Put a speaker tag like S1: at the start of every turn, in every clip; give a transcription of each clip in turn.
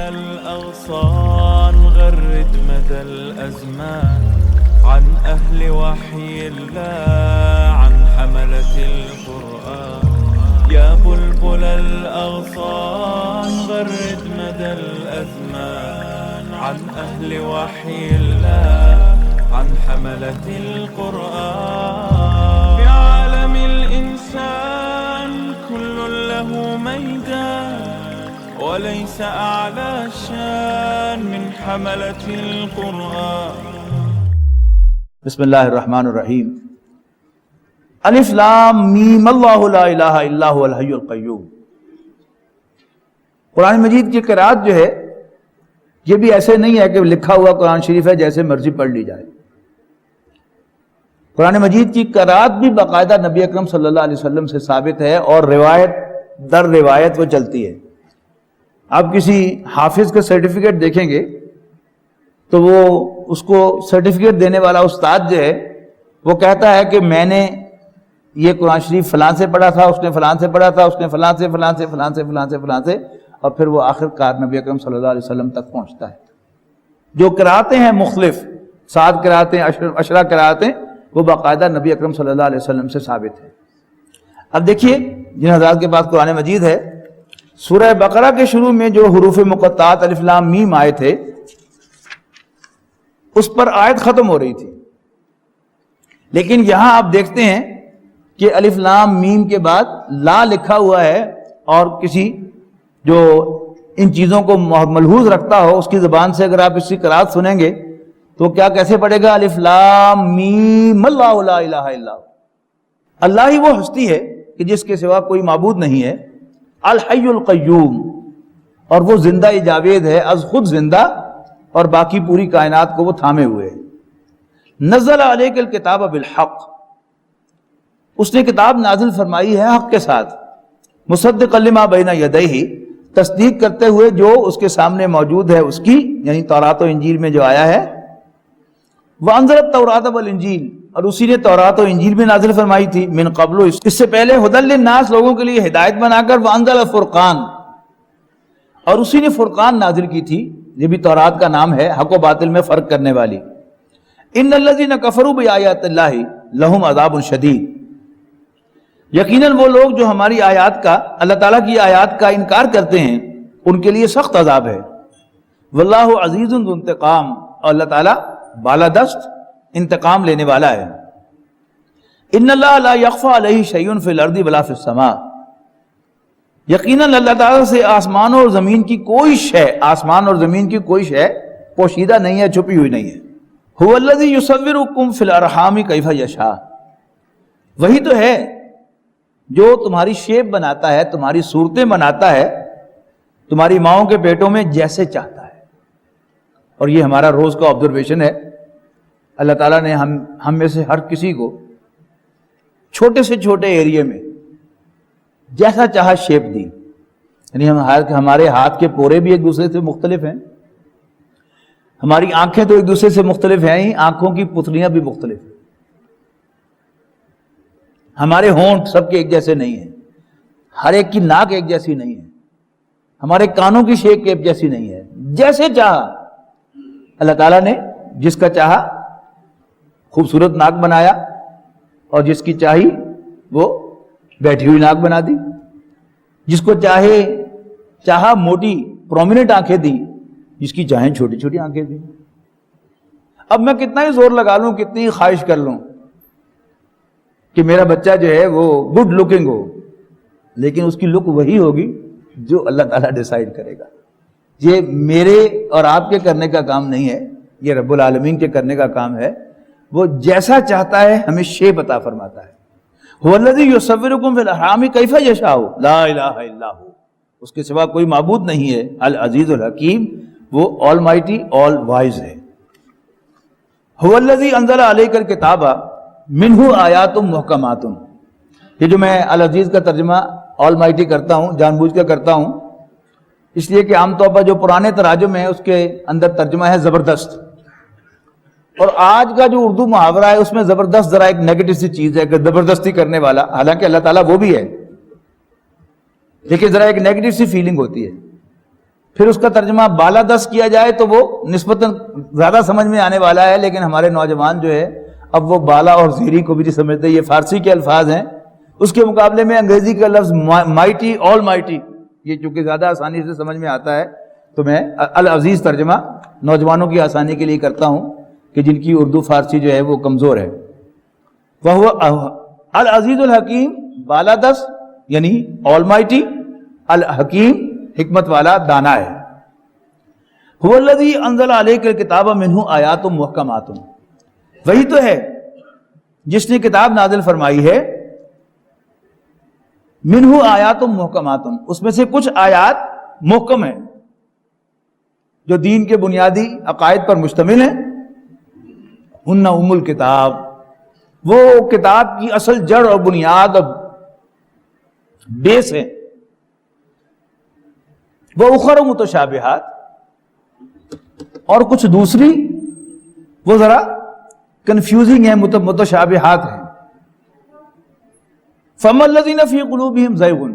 S1: الأغصان غرد مدى الأزمان عن أهل وحي الله عن حملة القرآن يا بلبل الأغصان غرد مدى الأزمان عن أهل وحي الله عن حملة القرآن في عالم الإنسان كل له ميدان وليس أعلى شان من حملة القرآن.
S2: بسم اللہ الرحمن الرحیم. الف لام میم اللہ لا الہ الا هو الحی القیوم. قرآن مجید کی قرأت جو ہے یہ بھی ایسے نہیں ہے کہ لکھا ہوا قرآن شریف ہے جیسے مرضی پڑھ لی جائے. قرآن مجید کی قرأت بھی باقاعدہ نبی اکرم صلی اللہ علیہ وسلم سے ثابت ہے اور روایت در روایت وہ چلتی ہے. آپ کسی حافظ کا سرٹیفکیٹ دیکھیں گے تو وہ اس کو سرٹیفکیٹ دینے والا استاد جو ہے وہ کہتا ہے کہ میں نے یہ قرآن شریف فلان سے پڑھا تھا، اس نے فلان سے پڑھا تھا، اس نے فلان سے فلان سے فلان سے فلان سے فلان سے، اور پھر وہ آخر کار نبی اکرم صلی اللہ علیہ وسلم تک پہنچتا ہے. جو قراتیں ہیں مختلف 7 قراتیں 10 قراتیں وہ باقاعدہ نبی اکرم صلی اللہ علیہ وسلم سے ثابت ہے. اب دیکھیے جن حضرات کے پاس قرآن مجید ہے، سورہ بقرہ کے شروع میں جو حروف مقطعات الف لام میم آئے تھے اس پر آیت ختم ہو رہی تھی، لیکن یہاں آپ دیکھتے ہیں کہ الف لام میم کے بعد لا لکھا ہوا ہے، اور کسی جو ان چیزوں کو ملحوظ رکھتا ہو اس کی زبان سے اگر آپ اس کی قرأت سنیں گے تو کیا کیسے پڑھے گا؟ الف لام میم اللہ لا الہ الا ہو. اللہ ہی وہ ہستی ہے کہ جس کے سوا کوئی معبود نہیں ہے، الحی القیوم، اور وہ زندہ جاوید ہے، از خود زندہ اور باقی پوری کائنات کو وہ تھامے ہوئے ہے. نزل علیک الکتاب بالحق، اس نے کتاب نازل فرمائی ہے حق کے ساتھ، مصدقا لما بین یدیہ، تصدیق کرتے ہوئے جو اس کے سامنے موجود ہے اس کی، یعنی تورات و انجیل میں جو آیا ہے. وانزل التوراۃ والانجیل، اور اسی نے تورات و انجیل بھی نازل فرمائی تھی، من قبل، اس سے پہلے، ھدی للناس، لوگوں کے لیے ہدایت بنا کر، وانزل الفرقان، اور اسی نے فرقان نازل کی تھی، یہ بھی تورات کا نام ہے، حق و باطل میں فرق کرنے والی. ان الذین کفروا بآیات اللہ لہم عذاب شدید، یقیناً وہ لوگ جو ہماری آیات کا، اللہ تعالیٰ کی آیات کا انکار کرتے ہیں ان کے لیے سخت عذاب ہے. واللہ عزیز ذو انتقام، اور اللہ تعالیٰ بالادست انتقام لینے والا ہے. ان اللہ لا یخفی علیہ شیء فی الارض ولا فی السماء، یقیناً اللہ تعالیٰ سے آسمان اور زمین کی کوئی شے، آسمان اور زمین کی کوئی شے پوشیدہ نہیں ہے، چھپی ہوئی نہیں ہے. هو الذی یصورکم فی الارحام کیف یشاء، وہی تو ہے جو تمہاری شیپ بناتا ہے، تمہاری صورتیں بناتا ہے تمہاری ماؤں کے پیٹوں میں جیسے چاہتا ہے. اور یہ ہمارا روز کا آبزرویشن ہے. اللہ تعالیٰ نے ہم میں سے ہر کسی کو چھوٹے سے چھوٹے ایریے میں جیسا چاہا شیپ دی. یعنی ہمارے ہاتھ کے پورے بھی ایک دوسرے سے مختلف ہیں، ہماری آنکھیں تو ایک دوسرے سے مختلف ہیں ہی، آنکھوں کی پتلیاں بھی مختلف ہیں. ہمارے ہونٹ سب کے ایک جیسے نہیں ہیں، ہر ایک کی ناک ایک جیسی نہیں ہے، ہمارے کانوں کی شیپ ایک جیسی نہیں ہے. جیسے چاہا اللہ تعالیٰ نے، جس کا چاہا خوبصورت ناک بنایا، اور جس کی چاہی وہ بیٹھی ہوئی ناک بنا دی، جس کو چاہا موٹی پرومیننٹ آنکھیں دی، جس کی چاہیں چھوٹی چھوٹی آنکھیں دی. اب میں کتنا ہی زور لگا لوں، کتنی ہی خواہش کر لوں کہ میرا بچہ جو ہے وہ گڈ لکنگ ہو، لیکن اس کی لک وہی ہوگی جو اللہ تعالیٰ ڈیسائیڈ کرے گا. یہ میرے اور آپ کے کرنے کا کام نہیں ہے، یہ رب العالمین کے کرنے کا کام ہے. وہ جیسا چاہتا ہے ہمیں شیپ عطا فرماتا ہے. هو الذی یصورکم فی الارحام کیف یشاء لا الہ الا ہو، اس کے سوا کوئی معبود نہیں ہے. العزیز الحکیم، وہ آل مائٹی آل وائز ہے. هو الذی انزل علیک الکتاب منہ آیات محکمات، یہ جو میں العزیز کا ترجمہ آل مائٹی کرتا ہوں جان بوجھ کر کرتا ہوں، اس لیے کہ عام طور پر جو پرانے تراجم ہیں اس کے اندر ترجمہ ہے زبردست، اور آج کا جو اردو محاورہ ہے اس میں زبردست ذرا ایک نیگیٹو سی چیز ہے کہ زبردستی کرنے والا، حالانکہ اللہ تعالیٰ وہ بھی ہے، لیکن ذرا ایک نیگیٹو سی فیلنگ ہوتی ہے. پھر اس کا ترجمہ بالادست کیا جائے تو وہ نسبتاً زیادہ سمجھ میں آنے والا ہے، لیکن ہمارے نوجوان جو ہے اب وہ بالا اور زیری کو بھی نہیں سمجھتے، یہ فارسی کے الفاظ ہیں، اس کے مقابلے میں انگریزی کا لفظ مائٹی، آل مائٹی، یہ چونکہ زیادہ آسانی سے سمجھ میں آتا ہے تو میں العزیز ترجمہ نوجوانوں کی آسانی کے لیے کرتا ہوں کہ جن کی اردو فارسی جو ہے وہ کمزور ہے۔ وہ العزیز الحکیم، بالادست یعنی آل مائٹی، الحکیم حکمت والا، دانا ہے۔ هو الذی انزل علیک الکتاب منہ آیات محکمات، وہی تو ہے جس نے کتاب نازل فرمائی ہے، منہ آیات محکمات، اس میں سے کچھ آیات محکم ہیں جو دین کے بنیادی عقائد پر مشتمل ہیں، ہن ام الکتاب، وہ کتاب کی اصل جڑ اور بنیاد اور بیس ہے، وہ اخر متشابہات، اور کچھ دوسری وہ ذرا کنفیوزنگ ہیں، متشابہات ہیں۔ فَأَمَّا الَّذِينَ فِي قُلُوبِهِمْ زَيْغٌ،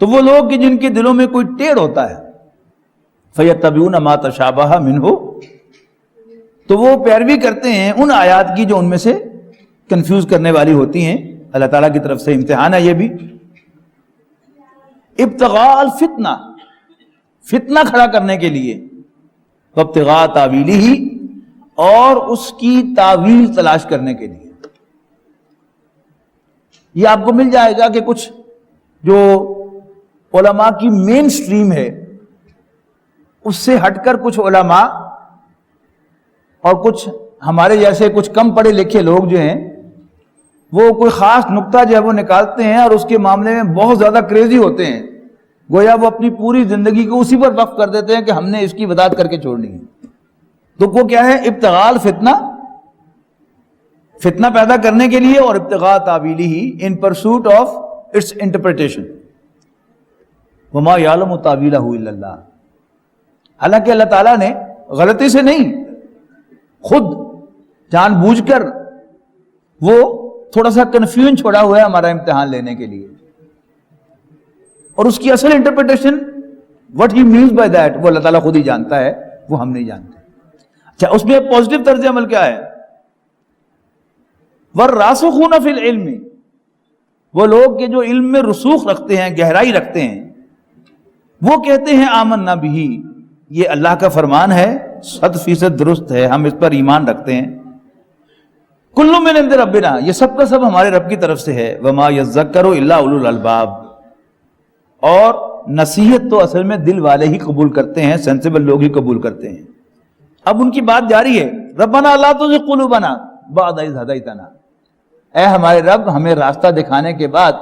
S2: تو وہ لوگ کہ جن کے دلوں میں کوئی ٹیڑھ ہوتا ہے، فَيَتَّبِعُونَ مَا تَشَابَهَ مِنْهُ، تو وہ پیروی کرتے ہیں ان آیات کی جو ان میں سے کنفیوز کرنے والی ہوتی ہیں۔ اللہ تعالیٰ کی طرف سے امتحان ہے یہ بھی۔ ابتغاء الفتنہ، فتنہ کھڑا کرنے کے لیے، وابتغاء تاویلہ، اور اس کی تاویل تلاش کرنے کے لیے۔ یہ آپ کو مل جائے گا کہ کچھ جو علماء کی مین سٹریم ہے اس سے ہٹ کر کچھ علماء اور کچھ ہمارے جیسے کچھ کم پڑھے لکھے لوگ جو ہیں وہ کوئی خاص نقطہ جو ہے وہ نکالتے ہیں اور اس کے معاملے میں بہت زیادہ کریزی ہوتے ہیں، گویا وہ اپنی پوری زندگی کو اسی پر وقف کر دیتے ہیں کہ ہم نے اس کی وضاحت کر کے چھوڑنی ہے۔ تو وہ کیا ہے؟ ابتغاء فتنہ، فتنہ پیدا کرنے کے لیے، اور ابتغاء تاویلہ، in pursuit of its interpretation. وما یعلم تاویلہ الا اللہ، حالانکہ اللہ تعالیٰ نے غلطی سے نہیں، خود جان بوجھ کر وہ تھوڑا سا کنفیوژن چھوڑا ہوا ہے ہمارا امتحان لینے کے لیے، اور اس کی اصل interpretation what he means by that وہ اللہ تعالیٰ خود ہی جانتا ہے، وہ ہم نہیں جانتے۔ اچھا، اس میں پازیٹیو طرز عمل کیا ہے؟ وَالرَّاسِخُونَ فِي الْعِلْمِ، وہ لوگ کہ جو علم میں رسوخ رکھتے ہیں، گہرائی رکھتے ہیں، وہ کہتے ہیں آمنا بہ، یہ اللہ کا فرمان ہے، 100% درست ہے، ہم اس پر ایمان رکھتے ہیں۔ کل من عند ربنا، یہ سب کا سب ہمارے رب کی طرف سے ہے۔ وما یذکر الا اولو الالباب، اور نصیحت تو اصل میں دل والے ہی قبول کرتے ہیں، سینسیبل لوگ ہی قبول کرتے ہیں۔ اب ان کی بات جاری ہے، ربنا لا تزغ قلوبنا بعد اذ ہدیتنا، اے ہمارے رب ہمیں راستہ دکھانے کے بعد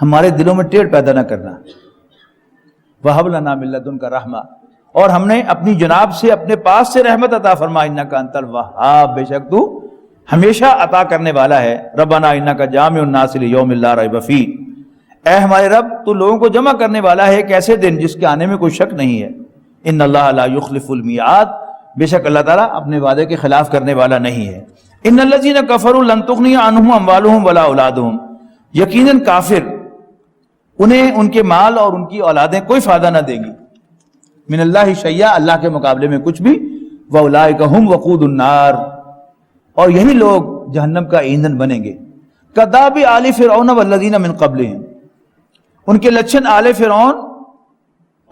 S2: ہمارے دلوں میں ٹیڑھ پیدا نہ کرنا۔ وہب لنا من لدنک رحمہ، اور ہم نے اپنی جناب سے، اپنے پاس سے رحمت عطا فرما، انک انت الوہاب، بے شک تو ہمیشہ عطا کرنے والا ہے۔ ربنا انک جامع الناس لیوم لا ریب فیہ، اے ہمارے رب تو لوگوں کو جمع کرنے والا ہے ایک ایسے دن جس کے آنے میں کوئی شک نہیں ہے۔ ان اللہ لا یخلف المیعاد، بے شک اللہ تعالیٰ اپنے وعدے کے خلاف کرنے والا نہیں ہے۔ ان الذین کفروا لن تغنی عنہم اموالہم ولا اولادہم، یقیناً کافر انہیں ان کے مال اور ان کی اولادیں کوئی فائدہ نہ دیں گی، من اللہ شیئا، اللہ کے مقابلے میں کچھ بھی، واولئک ھم وقود النار، اور یہی لوگ جہنم کا ایندھن بنیں گے۔ کداب آل فرعون والذین من قبلہم، ان کے لچھن آل فرعون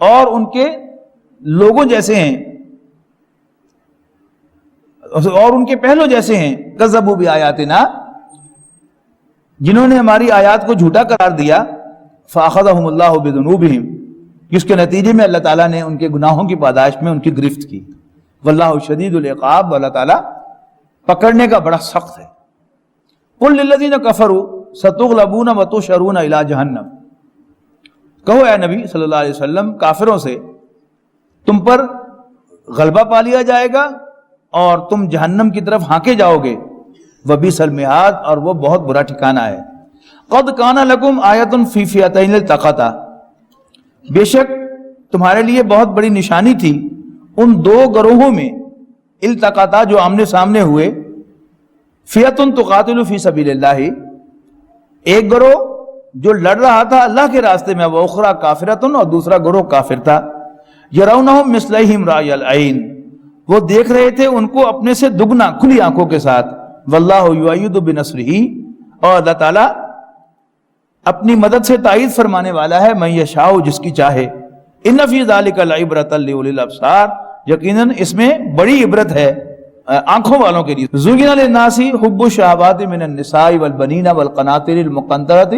S2: اور ان کے لوگوں جیسے ہیں، اور ان کے پہلو جیسے ہیں، کذبوا بآیاتنا، جنہوں نے ہماری آیات کو جھوٹا قرار دیا، فاخذہم اللہ بذنوبہم، جس کے نتیجے میں اللہ تعالیٰ نے ان کے گناہوں کی پاداش میں ان کی گرفت کی۔ واللہ شدید العقاب، اللہ تعالیٰ پکڑنے کا بڑا سخت ہے۔ قل للذین کفروا ستغلبون وتحشرون الی جہنم، کہو اے نبی صلی اللہ علیہ وسلم کافروں سے تم پر غلبہ پا لیا جائے گا اور تم جہنم کی طرف ہانکے جاؤ گے، وبئس المہاد، اور وہ بہت برا ٹھکانہ ہے۔ قد کان لکم آیۃ فی فئتین التقطا، بے شک تمہارے لیے بہت بڑی نشانی تھی ان دو گروہوں میں، التقطا جو آمنے سامنے ہوئے، فئۃ تقاتل فی سبیل اللہ، ایک گروہ جو لڑ رہا تھا اللہ کے راستے میں، وَأُخْرَىٰ كَافِرَةٌ، اور دوسرا گروہ کافر تھا، يَرَوْنَهُمْ مِثْلَيْهِمْ رَأْيَ الْعَيْنِ، وہ دیکھ رہے تھے ان کو اپنے سے دگنا کھلی آنکھوں کے ساتھ، وَاللَّهُ يُؤَيِّدُ بِنَصْرِهِ، اور اللہ تعالیٰ اپنی مدد سے تائید فرمانے والا ہے، مَن يَشَاءُ، جس کی چاہے، إِنَّ فِي ذَلِكَ لَعِبْرَةً لِأُولِي الْأَبْصَارِ، یقیناً اس میں بڑی عبرت ہے آنکھوں والوں کے لیے۔ زُيِّنَ لِلنَّاسِ حُبُّ الشَّهَوَاتِ مِنَ النِّسَاءِ وَالْبَنِينَ وَالْقَنَاطِرِ الْمُقَنطَرَةِ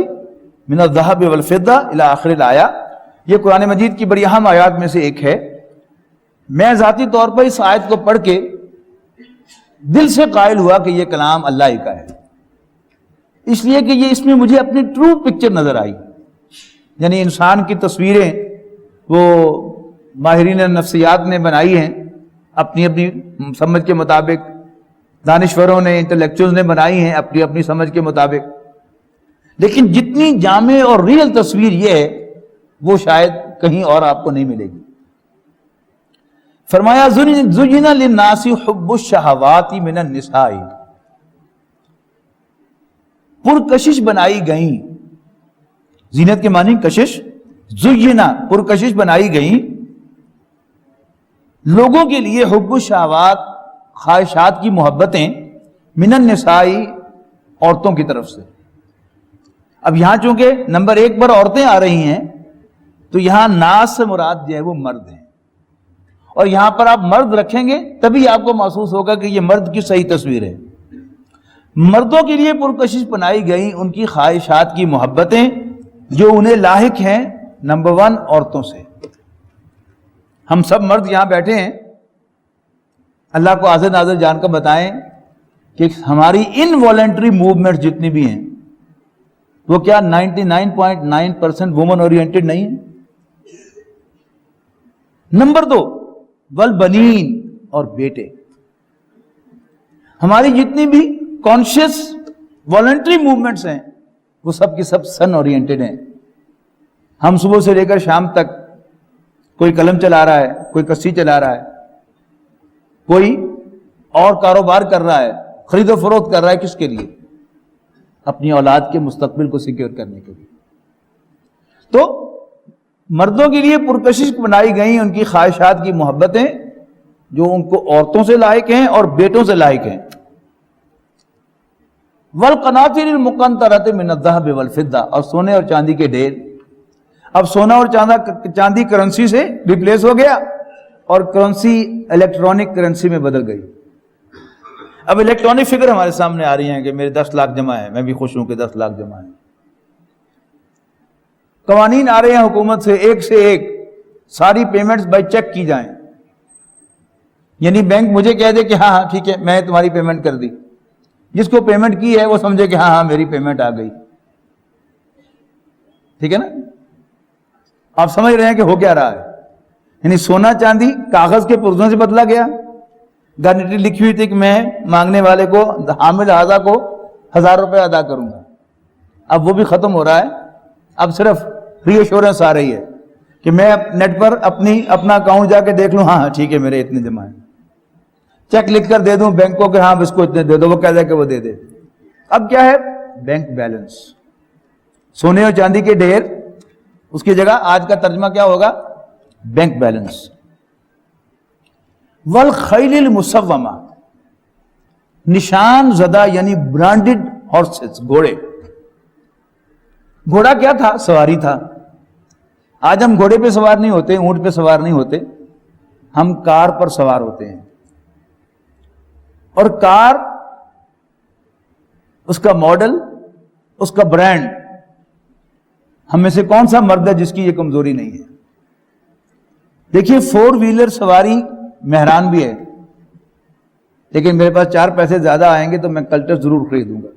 S2: من الذهب والفضة الى آخر الآیہ، یہ قرآن مجید کی بڑی اہم آیات میں سے ایک ہے۔ میں ذاتی طور پر اس آیت کو پڑھ کے دل سے قائل ہوا کہ یہ کلام اللہ ہی کا ہے، اس لیے کہ یہ اس میں مجھے اپنی ٹرو پکچر نظر آئی، یعنی انسان کی تصویریں وہ ماہرین نفسیات نے بنائی ہیں اپنی اپنی سمجھ کے مطابق، دانشوروں نے، انٹلیکچوئلز نے بنائی ہیں اپنی اپنی سمجھ کے مطابق، لیکن جتنی جامع اور ریئل تصویر یہ ہے وہ شاید کہیں اور آپ کو نہیں ملے گی۔ فرمایا زُيِّنَ لِلنَّاسِ حُبُّ الشَّهَوَاتِ مِنَ النِّسَاءِ، پرکشش بنائی گئیں، زینت کے معنی کشش، زُيِّنَ پرکشش بنائی گئیں لوگوں کے لیے، حب الشہوات خواہشات کی محبتیں، من النساء عورتوں کی طرف سے۔ اب یہاں چونکہ نمبر 1 پر عورتیں آ رہی ہیں تو یہاں ناس سے مراد جو ہے وہ مرد ہیں، اور یہاں پر آپ مرد رکھیں گے تبھی آپ کو محسوس ہوگا کہ یہ مرد کی صحیح تصویر ہے۔ مردوں کے لیے پرکشش بنائی گئی ان کی خواہشات کی محبتیں جو انہیں لاحق ہیں نمبر 1 عورتوں سے۔ ہم سب مرد یہاں بیٹھے ہیں، اللہ کو حاضر ناظر جان کر بتائیں کہ ہماری انوالنٹری موومنٹ جتنی بھی ہیں وہ کیا 99.9% وومن اورینٹڈ نہیں ہے؟ نمبر 2 والبنین، اور بیٹے، ہماری جتنی بھی کانشیس والنٹری موومنٹس ہیں وہ سب کی سب سن اورینٹڈ ہیں۔ ہم صبح سے لے کر شام تک کوئی قلم چلا رہا ہے، کوئی کسی چلا رہا ہے، کوئی اور کاروبار کر رہا ہے، خرید و فروخت کر رہا ہے، کس کے لیے؟ اپنی اولاد کے مستقبل کو سیکیور کرنے کے لیے۔ تو مردوں کے لیے پرکشش بنائی گئیں ان کی خواہشات کی محبتیں جو ان کو عورتوں سے لاحق ہیں اور بیٹوں سے لاحق ہیں۔ والقناطر المقنطرۃ من الذهب والفضة، اور سونے اور چاندی کے ڈھیر۔ اب سونا اور چاندی کرنسی سے ریپلیس ہو گیا اور کرنسی الیکٹرانک کرنسی میں بدل گئی۔ اب الیکٹرانک فگر ہمارے سامنے آ رہی ہیں کہ میرے 10 لاکھ جمع ہیں، میں بھی خوش ہوں کہ 10 لاکھ جمع ہیں۔ قوانین آ رہے ہیں حکومت سے، ایک سے ایک ساری پیمنٹس بائی چیک کی جائیں، یعنی بینک مجھے کہہ دے کہ ہاں ہاں ٹھیک ہے میں تمہاری پیمنٹ کر دی، جس کو پیمنٹ کی ہے وہ سمجھے کہ ہاں ہاں میری پیمنٹ آ گئی، ٹھیک ہے نا؟ آپ سمجھ رہے ہیں کہ ہو کیا رہا ہے؟ یعنی سونا چاندی کاغذ کے پرزوں سے بدلا گیا، گارنٹی لکھی ہوئی تھی کہ میں مانگنے والے کو، حامل اعضا کو 1000 روپے ادا کروں گا، اب وہ بھی ختم ہو رہا ہے۔ اب صرف ری ایشورنس آ رہی ہے کہ میں نیٹ پر اپنا اکاؤنٹ جا کے دیکھ لوں، ہاں ہاں ٹھیک ہے میرے اتنے جمع ہیں، چیک لکھ کر دے دوں بینک کو کہ ہاں اس کو اتنے دے دو، وہ کہہ دے کہ وہ دے دے۔ اب کیا ہے؟ بینک بیلنس، سونے اور چاندی کے ڈھیر، اس کی جگہ آج کا ترجمہ کیا ہوگا؟ Bank balance. والخیل المسومہ، نشان زدہ یعنی برانڈڈ ہارسز، گھوڑے۔ گھوڑا کیا تھا؟ سواری تھا۔ آج ہم گھوڑے پہ سوار نہیں ہوتے، اونٹ پہ سوار نہیں ہوتے، ہم کار پر سوار ہوتے ہیں، اور کار، اس کا ماڈل، اس کا برانڈ، ہم میں سے کون سا مرد ہے جس کی یہ کمزوری نہیں ہے؟ دیکھیے 4 ویلر سواری مہران بھی ہے، لیکن میرے پاس 4 پیسے زیادہ آئیں گے تو میں کلٹر ضرور خریدوں گا،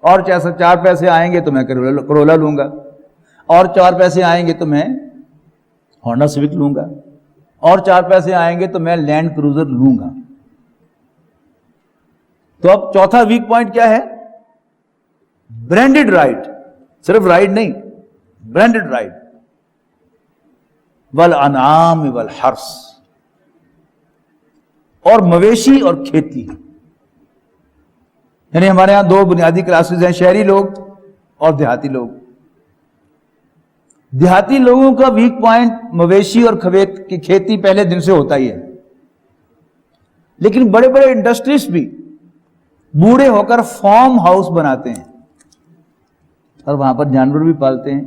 S2: اور 4 پیسے آئیں گے تو میں کرولا لوں گا، اور 4 پیسے آئیں گے تو میں ہونڈا سوک لوں گا، اور 4 پیسے آئیں گے تو میں لینڈ کروزر لوں گا۔ تو اب چوتھا ویک پوائنٹ کیا ہے؟ برانڈڈ رائٹ، صرف رائٹ نہیں، برانڈڈ رائٹ۔ والانعام والحرث، اور مویشی اور کھیتی، یعنی ہمارے ہاں 2 بنیادی کلاسز ہیں، شہری لوگ اور دیہاتی لوگ. دیہاتی لوگوں کا ویک پوائنٹ مویشی اور کھیت کی کھیتی پہلے دن سے ہوتا ہی ہے، لیکن بڑے بڑے انڈسٹریز بھی بوڑھے ہو کر فارم ہاؤس بناتے ہیں اور وہاں پر جانور بھی پالتے ہیں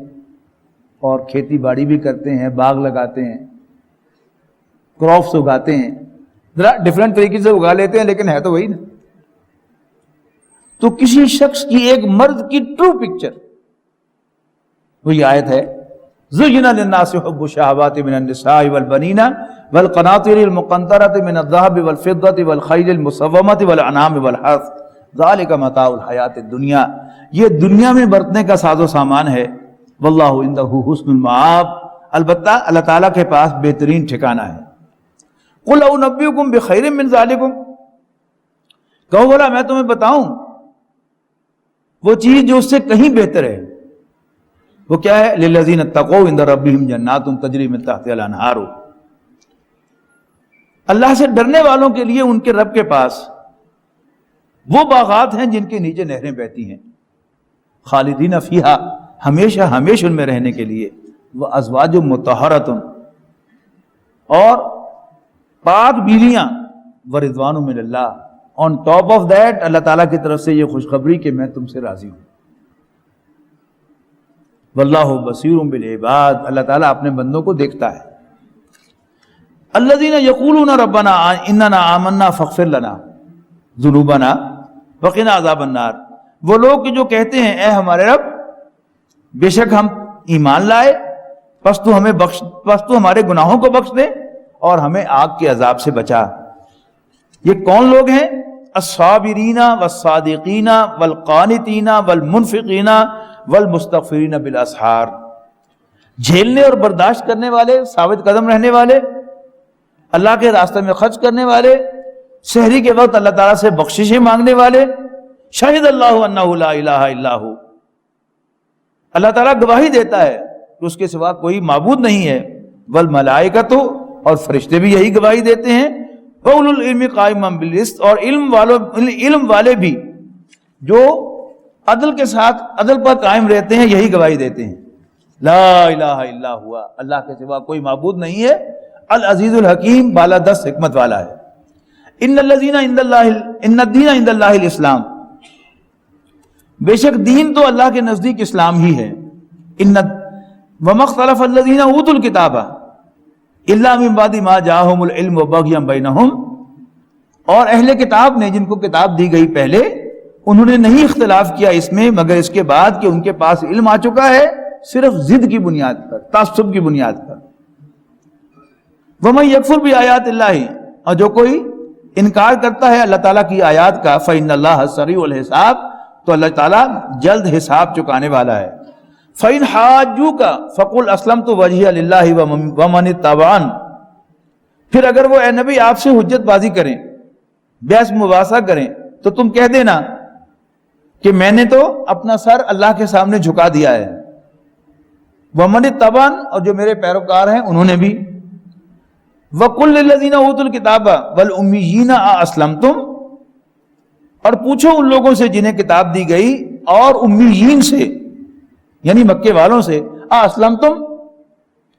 S2: اور کھیتی باڑی بھی کرتے ہیں، باغ لگاتے ہیں، کراپس اگاتے ہیں. ذرا ڈفرینٹ طریقے سے اگا لیتے ہیں لیکن ہے تو وہی نا. تو کسی شخص کی ایک مرد کی ٹرو پکچر وہی آیت ہے زُيِّنَ لِلنَّاسِ حُبُّ الشَّهَوَاتِ مِنَ النِّسَاءِ وَالْبَنِينَ وَالْقَنَاطِيرِ الْمُقَنطَرَةِ مِنَ الذَّهَبِ وَالْفِضَّةِ وَالْخَيْلِ الْمُسَوَّمَةِ وَالْأَنْعَامِ وَالْحَرْثِ ذَلِكَ مَتَاعُ الْحَيَاةِ الدُّنْيَا. یہ دنیا میں برتنے کا ساز و سامان ہے. وَاللَّهُ عِندَهُ حُسْنُ الْمَآبِ. البتہ اللہ تعالیٰ کے پاس بہترین ٹھکانہ ہے. قُلْ أُنَبِّئُكُم بِخَيْرٍ مِّن ذَلِكُمْ. کہو بولا میں تمہیں بتاؤں وہ چیز جو اس سے کہیں بہتر ہے. وہ کیا ہے؟ لِلَّذِينَ اتَّقَوْا عِندَ رَبِّهِمْ جَنَّاتٌ تَجْرِي مِن تَحْتِهَا الْأَنْهَارُ. اللہ سے ڈرنے والوں کے لیے ان کے رب کے پاس وہ باغات ہیں جن کے نیچے نہریں بہتی ہیں. خالدین فیہا، ہمیشہ ہمیشہ ان میں رہنے کے لیے. وَأَزْوَاجٌ مُطَہَّرَةٌ، اور پاک بیویاں. وَرِضْوَانٌ مِّنَ اللَّهِ، آن ٹاپ آف دیٹ اللہ تعالیٰ کی طرف سے یہ خوشخبری کہ میں تم سے راضی ہوں. واللہ بصیر بالعباد، اللہ تعالیٰ اپنے بندوں کو دیکھتا ہے. الذین یقولون ربنا اننا آمنا فاغفر لنا ذنوبنا وقنا عذاب النار. وہ لوگ جو کہتے ہیں اے ہمارے رب بے شک ہم ایمان لائے، پس تو ہمیں بخش، پس تو ہمارے گناہوں کو بخش دے اور ہمیں آگ کے عذاب سے بچا. یہ کون لوگ ہیں؟ الصابرین والصادقین والقانتین والمنفقین والمستغفرین بالاسحار. جھیلنے اور برداشت کرنے والے، ثابت قدم رہنے والے، اللہ کے راستے میں خرچ کرنے والے، سحری کے وقت اللہ تعالیٰ سے بخششیں مانگنے والے. شہد اللہ انہ لا الہ الا ہو، اللہ تعالیٰ گواہی دیتا ہے کہ اس کے سوا کوئی معبود نہیں ہے. والملائکۃ، اور فرشتے بھی یہی گواہی دیتے ہیں. وَأُولُو الْعِلْمِ قَائِمًا بِالْقِسْطِ، اور علم والے بھی جو عدل کے ساتھ عدل پر قائم رہتے ہیں یہی گواہی دیتے ہیں. لا الہ الا ہوا، اللہ کے سوا کوئی معبود نہیں ہے. العزیز الحکیم، بالا دست حکمت والا ہے. ان الذین عند اللہ، ان الدین عند اللہ الاسلام، بے شک دین تو اللہ کے نزدیک اسلام ہی ہے. وما اختلف الذین اوتوا الکتاب الا من بعد ما جاءهم العلم بغیا بینہم، اور اہل کتاب نے جن کو کتاب دی گئی پہلے انہوں نے نہیں اختلاف کیا اس میں مگر اس کے بعد کہ ان کے پاس علم آ چکا ہے، صرف ضد کی بنیاد پر، تعصب کی بنیاد پر. وَمَن يَكْفُرْ بِآيَاتِ اللَّهِ، اور جو کوئی انکار کرتا ہے اللہ تعالیٰ کی آیات کا، فَإِنَّ اللَّهَ سَرِيعُ الْحِسَابِ، تو اللہ تعالیٰ جلد حساب چکانے والا ہے. فَإِنْ حَاجُّوكَ فَقُلْ أَسْلَمْتُ وَجْهِيَ لِلَّهِ وَمَنِ اتَّبَعَنِ، پھر اگر وہ اے نبی آپ سے حجت بازی کریں، بحث مباحثہ کریں، تو تم کہہ دینا کہ میں نے تو اپنا سر اللہ کے سامنے جھکا دیا ہے. وَمَنِ اتَّبَعَنِ، اور جو میرے پیروکار ہیں انہوں نے بھی. وَقُلْ لِلَّذِينَ أُوتُوا الْكِتَابَ وَالْأُمِّيِّينَ أَأَسْلَمْتُمْ، اور پوچھو ان لوگوں سے جنہیں کتاب دی گئی اور امیین سے، یعنی مکے والوں سے، أَأَسْلَمْتُمْ،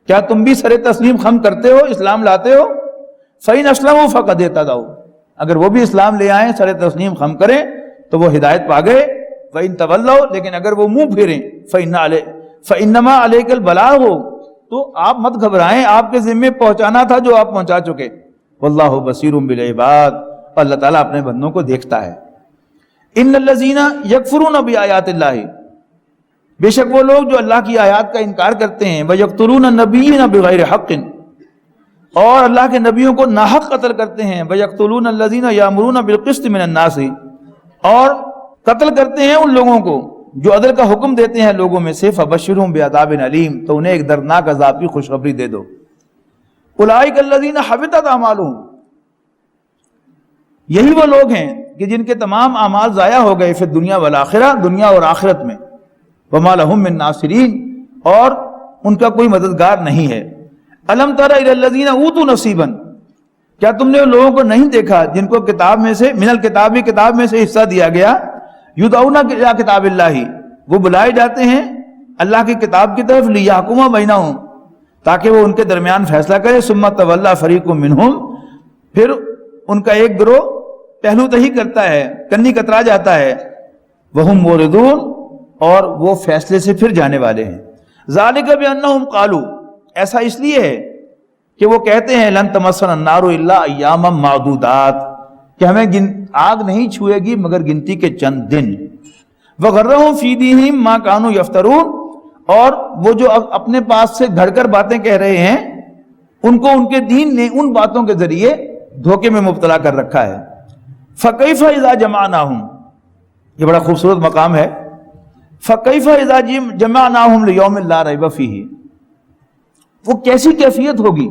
S2: کیا تم بھی سر تسلیم خم کرتے ہو، اسلام لاتے ہو؟ فَإِنْ أَسْلَمُوا فَقَدِ اهْتَدَوْا، اگر وہ بھی اسلام لے آئیں، سر تسلیم خم کریں تو وہ ہدایت پا گئے. وَإِنْ تَوَلَّوْا، لیکن اگر وہ منہ پھیریں، فَإِنَّمَا عَلَيْكَ الْبَلَاغُ، تو آپ مت گھبرائیں، آپ کے ذمے پہنچانا تھا جو آپ پہنچا چکے. واللہ بصیر بالعباد، اللہ تعالیٰ اپنے بندوں کو دیکھتا ہے. ان الذین یکفرون بآیات اللہ، بے شک وہ لوگ جو اللہ کی آیات کا انکار کرتے ہیں، ویقتلون النبیین بغیر حق، اور اللہ کے نبیوں کو ناحق قتل کرتے ہیں. ویقتلون الذین یامرون بالقسط من الناس، اور قتل کرتے ہیں ان لوگوں کو جو عدل کا حکم دیتے ہیں لوگوں میں سے. فبشرہم بعذاب علیم، تو انہیں ایک دردناک عذاب کی خوشخبری دے دو. اولئک الذین حبطت اعمالہم، یہی وہ لوگ ہیں کہ جن کے تمام اعمال ضائع ہو گئے، فی الدنیا والآخرہ، دنیا اور آخرت میں. وما لہم من ناصرین، اور ان کا کوئی مددگار نہیں ہے. الم تر الی الذین اوتوا نصیبا، کیا تم نے ان لوگوں کو نہیں دیکھا جن کو کتاب میں سے، من الکتاب، کتاب میں سے حصہ دیا گیا. یدعون الی کتاب اللہ، وہ بلائے جاتے ہیں اللہ کی کتاب کی طرف، لیحکم بینہم، تاکہ وہ ان کے درمیان فیصلہ کرے، ثم تولی فریق منہم، پھر ان کا ایک گروہ پہلو تہی کرتا ہے، کنی کترا جاتا ہے، وہم موردون، اور وہ فیصلے سے پھر جانے والے ہیں۔ ذالک بانہم قالوا، ایسا اس لیے ہے کہ وہ کہتے ہیں لن تمسنا النار الا ایاما معدودات، کہ ہمیں آگ نہیں چھوئے گی مگر گنتی کے چند دن۔ وغرہم فی دینہم ما کانوا یفترون، اور وہ جو اپنے پاس سے گھڑ کر باتیں کہہ رہے ہیں، ان کو ان کے دین نے ان باتوں کے ذریعے دھوکے میں مبتلا کر رکھا ہے۔ فکیف اذا جمعناہم، یہ بڑا خوبصورت مقام ہے، فکیف اذا جمعناہم لیوم لا ریب فیہ، وہ کیسی کیفیت ہوگی،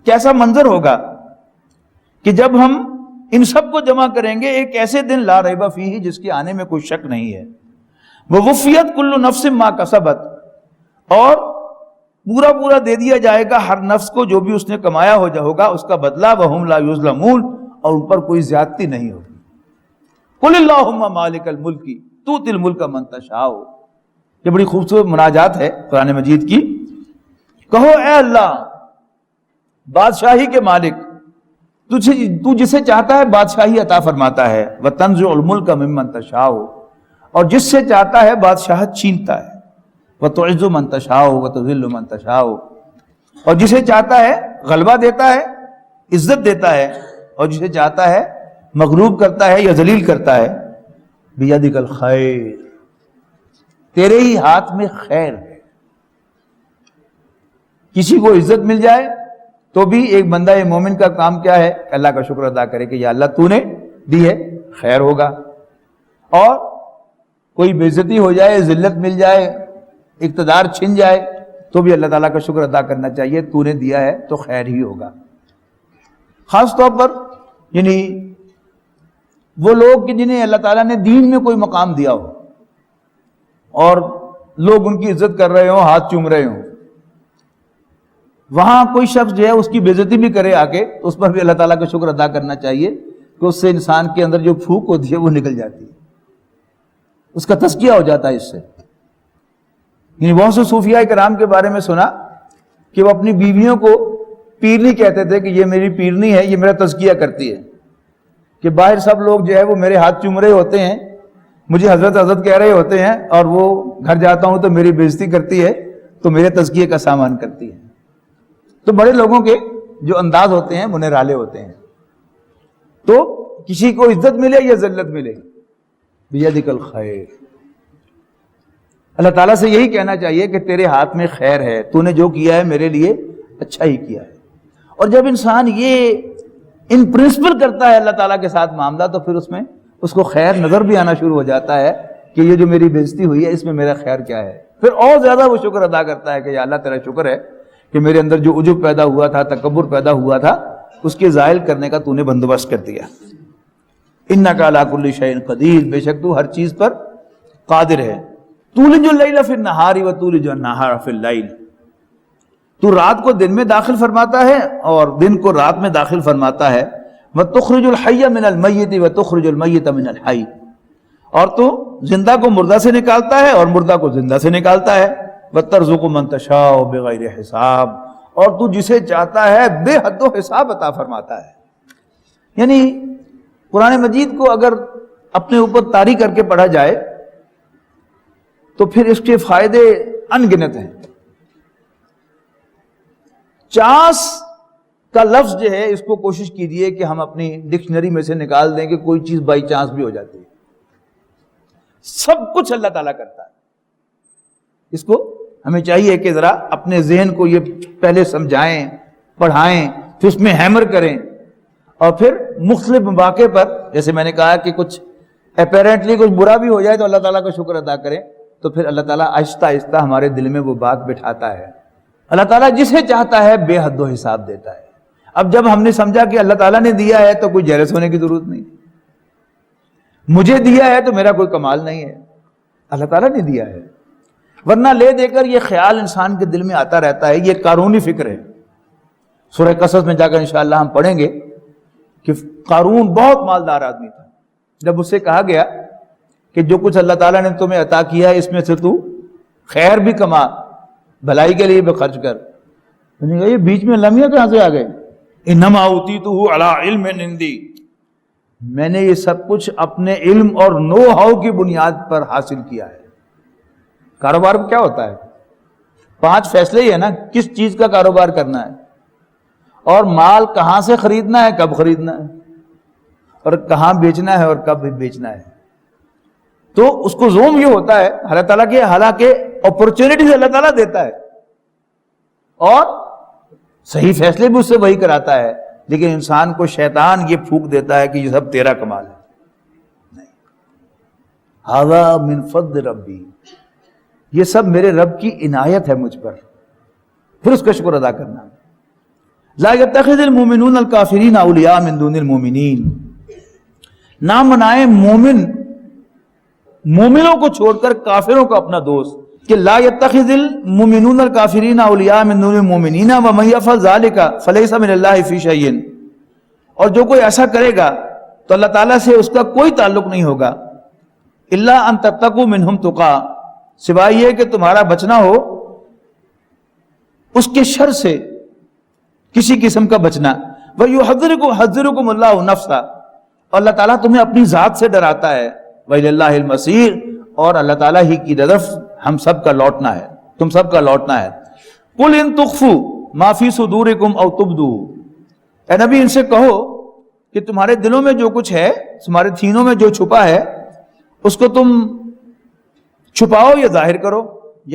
S2: کیسا منظر ہوگا کہ جب ہم ان سب کو جمع کریں گے ایک ایسے دن لا ریب فیہ جس کے آنے میں کوئی شک نہیں ہے۔ ووفیت کل نفس ما کسبت، اور پورا پورا دے دیا جائے گا ہر نفس کو جو بھی اس نے کمایا ہوگا اس کا بدلہ، وہم لا یظلمون، اور ان پر کوئی زیادتی نہیں ہوگی۔ قل اللہم مالک الملک تؤتی الملک من تشاء، یہ بڑی خوبصورت مناجات ہے قرآن مجید کی۔ کہو اے اللہ بادشاہی کے مالک، تو جسے چاہتا ہے بادشاہی عطا فرماتا ہے، وتنزع الملک ممن تشاء، اور جس سے چاہتا ہے بادشاہت چھینتا ہے، وتعز من تشاء وتذل من تشاء، اور جسے چاہتا ہے غلبہ دیتا ہے، عزت دیتا ہے، اور جسے چاہتا ہے مغلوب کرتا ہے یا ذلیل کرتا ہے۔ بیدک الخیر، تیرے ہی ہاتھ میں خیر ہے۔ کسی کو عزت مل جائے تو بھی ایک بندہ مومن کا کام کیا ہے؟ اللہ کا شکر ادا کرے کہ یا اللہ تو نے دی ہے، خیر ہوگا۔ اور کوئی بے عزتی ہو جائے، ذلت مل جائے، اقتدار چھن جائے، تو بھی اللہ تعالیٰ کا شکر ادا کرنا چاہیے، تو نے دیا ہے تو خیر ہی ہوگا۔ خاص طور پر یعنی وہ لوگ کہ جنہیں اللہ تعالیٰ نے دین میں کوئی مقام دیا ہو اور لوگ ان کی عزت کر رہے ہوں، ہاتھ چوم رہے ہوں، وہاں کوئی شخص جو ہے اس کی بے عزتی بھی کرے آ کے، تو اس پر بھی اللہ تعالیٰ کا شکر ادا کرنا چاہیے کہ اس سے انسان کے اندر جو پھوک ہوتی ہے وہ نکل جاتی ہے، اس کا تزکیہ ہو جاتا ہے اس سے۔ یعنی بہت سے صوفیاء کرام کے بارے میں سنا کہ وہ اپنی بیویوں کو پیرنی کہتے تھے کہ یہ میری پیرنی ہے، یہ میرا تزکیہ کرتی ہے، کہ باہر سب لوگ جو ہے وہ میرے ہاتھ چوم رہے ہوتے ہیں، مجھے حضرت حضرت کہہ رہے ہوتے ہیں، اور وہ گھر جاتا ہوں تو میری بے عزتی کرتی ہے، تو میرے تزکیے کا سامان کرتی ہے۔ تو بڑے لوگوں کے جو انداز ہوتے ہیں وہ نرالے ہوتے ہیں۔ تو کسی کو عزت ملے یا ذلت ملے، بیدک الخیر، اللہ تعالیٰ سے یہی کہنا چاہیے کہ تیرے ہاتھ میں خیر ہے، تو نے جو کیا ہے میرے لیے اچھا ہی کیا ہے۔ اور جب انسان یہ ان پرنسپل کرتا ہے اللہ تعالیٰ کے ساتھ معاملہ، تو پھر اس میں اس کو خیر نظر بھی آنا شروع ہو جاتا ہے کہ یہ جو میری بے عزتی ہوئی ہے اس میں میرا خیر کیا ہے۔ پھر اور زیادہ وہ شکر ادا کرتا ہے کہ یا اللہ تیرا شکر ہے کہ میرے اندر جو عجب پیدا ہوا تھا، تکبر پیدا ہوا تھا، اس کے زائل کرنے کا تو نے بندوبست کر دیا۔ انک علی کل شیء قدیر، بے شک تو ہر چیز پر قادر ہے۔ تولج اللیل فی النہار وتولج النہار فی اللیل، تو رات کو دن میں داخل فرماتا ہے اور دن کو رات میں داخل فرماتا ہے۔ وتخرج الحی من المیت وتخرج المیت من الحی، اور تو زندہ کو مردہ سے نکالتا ہے اور مردہ کو زندہ سے نکالتا ہے۔ وترزق من تشاء بغیر حساب، اور تو جسے چاہتا ہے بے حد و حساب عطا فرماتا ہے۔ یعنی قرآن مجید کو اگر اپنے اوپر طاری کر کے پڑھا جائے تو پھر اس کے فائدے ان گنت ہیں۔ چانس کا لفظ جو ہے اس کو کوشش کیجئے کہ ہم اپنی ڈکشنری میں سے نکال دیں کہ کوئی چیز بائی چانس بھی ہو جاتی ہے۔ سب کچھ اللہ تعالیٰ کرتا ہے۔ اس کو ہمیں چاہیے کہ ذرا اپنے ذہن کو یہ پہلے سمجھائیں، پڑھائیں، پھر اس میں ہیمر کریں، اور پھر مختلف مواقع پر جیسے میں نے کہا کہ کچھ اپیرنٹلی کچھ برا بھی ہو جائے تو اللہ تعالیٰ کا شکر ادا کریں، تو پھر اللہ تعالیٰ آہستہ آہستہ ہمارے دل میں وہ بات بٹھاتا ہے۔ اللہ تعالیٰ جسے چاہتا ہے بے حد و حساب دیتا ہے۔ اب جب ہم نے سمجھا کہ اللہ تعالیٰ نے دیا ہے تو کوئی جیلس ہونے کی ضرورت نہیں، مجھے دیا ہے تو میرا کوئی کمال نہیں ہے، اللہ تعالیٰ نے دیا ہے۔ ورنہ لے دے کر یہ خیال انسان کے دل میں آتا رہتا ہے، یہ قارونی فکر ہے۔ سورہ قصص میں جا کر انشاءاللہ ہم پڑھیں گے کہ قارون بہت مالدار آدمی تھا۔ جب اس سے کہا گیا کہ جو کچھ اللہ تعالیٰ نے تمہیں عطا کیا ہے اس میں سے تو خیر بھی کما، بھلائی کے لیے بھی خرچ کر. میں نے کہا یہ بیچ میں لمحے کہاں سے آ گئے؟ انما اوتیتہ علی علم عندی، میں نے یہ سب کچھ اپنے علم اور نو ہاؤ کی بنیاد پر حاصل کیا ہے. کاروبار کیا ہوتا ہے؟ 5 فیصلے ہی ہے نا، کس چیز کا کاروبار کرنا ہے، اور مال کہاں سے خریدنا ہے، کب خریدنا ہے، اور کہاں بیچنا ہے اور کب بیچنا ہے. تو اس کو زوم یہ ہوتا ہے اللہ تعالیٰ کے، حالانکہ اپرچونٹیز اللہ تعالیٰ دیتا ہے اور صحیح فیصلے بھی اس سے وہی کراتا ہے، لیکن انسان کو شیطان یہ پھونک دیتا ہے کہ یہ سب تیرا کمال ہے. نہیں، ھذا من فضل ربی، یہ سب میرے رب کی عنایت ہے مجھ پر، پھر اس کا شکر ادا کرنا. لا يتخذ المؤمنون الکافرین اولیاء من دون المؤمنین، نہ منائے مومنوں کو چھوڑ کر کافروں کو اپنا دوست. کہ لا يتخذ المؤمنون الکافرین اولیاء من دون المؤمنین ومن یفعل ذلک فلیس من اللہ فی شیء، اور جو کوئی ایسا کرے گا تو اللہ تعالیٰ سے اس کا کوئی تعلق نہیں ہوگا. الا ان تتقوا منہم تقا، سوائے یہ کہ تمہارا بچنا ہو اس کے شر سے، کسی قسم کا بچنا. وَيُحَذِّرُكُمُ اللَّهُ نَفْسَهُ، اور اللہ تعالیٰ تمہیں اپنی ذات سے ڈراتا ہے. وَإِلَى اللَّهِ الْمَصِيرُ، اور اللہ تعالیٰ ہی کی طرف ہم سب کا لوٹنا ہے، تم سب کا لوٹنا ہے. قُلْ إِن تُخْفُوا مَا فِي صُدُورِكُمْ أَوْ تُبْدُوهُ، اے نبی ان سے کہو کہ تمہارے دلوں میں جو کچھ ہے، تمہارے سینوں میں جو چھپا ہے، اس کو تم چھپاؤ یا ظاہر کرو.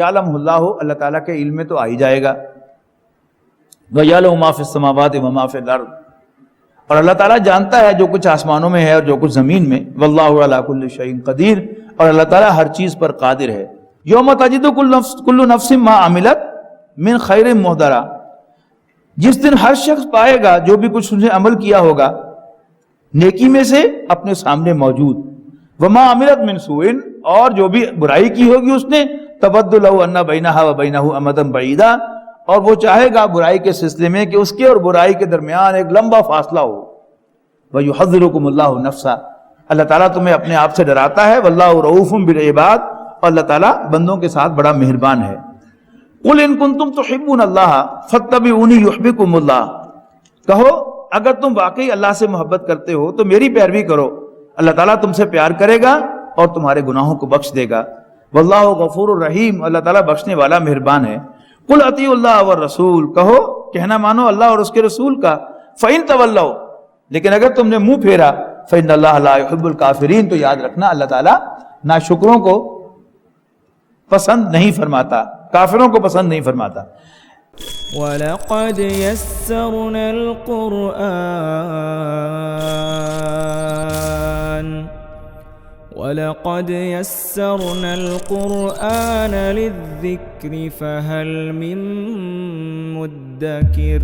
S2: یعلمہ اللہ، اللہ تعالیٰ کے علم میں تو آ ہی جائے گا. وَيَعْلَمُ مَا فِي السَّمَاوَاتِ وَمَا فِي الْأَرْضِ، اور اللہ تعالیٰ جانتا ہے جو کچھ آسمانوں میں ہے اور جو کچھ زمین میں. وَاللَّهُ عَلَىٰ كُلِّ شَيْءٍ قَدِيرٌ، اور اللہ تعالیٰ ہر چیز پر قادر ہے. یوم تجد کل نفس ما عملت من خیر محضرا، جس دن ہر شخص پائے گا جو بھی کچھ اس نے عمل کیا ہوگا نیکی میں سے اپنے سامنے موجود. وما عملت من سوء، اور جو بھی برائی کی ہوگی اس نے، تود لو ان بینہا و بینہ امدا بعیدا، اور وہ چاہے گا برائی کے سلسلے میں کہ اس کے اور برائی کے درمیان ایک لمبا فاصلہ ہو. وَيُحَذِّرُكُمُ اللَّهُ نَفْسَهُ، اللہ تعالیٰ تمہیں اپنے آپ سے ڈراتا ہے. وَاللَّهُ رَءُوفٌ بِالْعِبَادِ، اور اللہ تعالیٰ بندوں کے ساتھ بڑا مہربان ہے. قُلْ إِن كُنتُمْ تُحِبُّونَ اللَّهَ فَاتَّبِعُونِي يُحْبِبْكُمُ اللَّهُ، کہو اگر تم واقعی اللہ سے محبت کرتے ہو تو میری پیروی کرو، اللہ تعالیٰ تم سے پیار کرے گا اور تمہارے گناہوں کو بخش دے گا. واللہ غفور الرحیم، اللہ تعالیٰ بخشنے والا مہربان ہے. قل اطیعوا اللہ والرسول، کہو کہنا مانو اللہ اور اس کے رسول کا. فإن تولوا، لیکن اگر تم نے منہ پھیرا، فإن اللہ لا يحب الکافرین، تو یاد رکھنا اللہ تعالیٰ ناشکروں کو پسند نہیں فرماتا، کافروں کو پسند نہیں فرماتا.
S1: وَلَقَدْ يَسَّرْنَا الْقُرْآنَ لِلذِّكْرِ فَهَلْ مِن مُّدَّكِرٍ.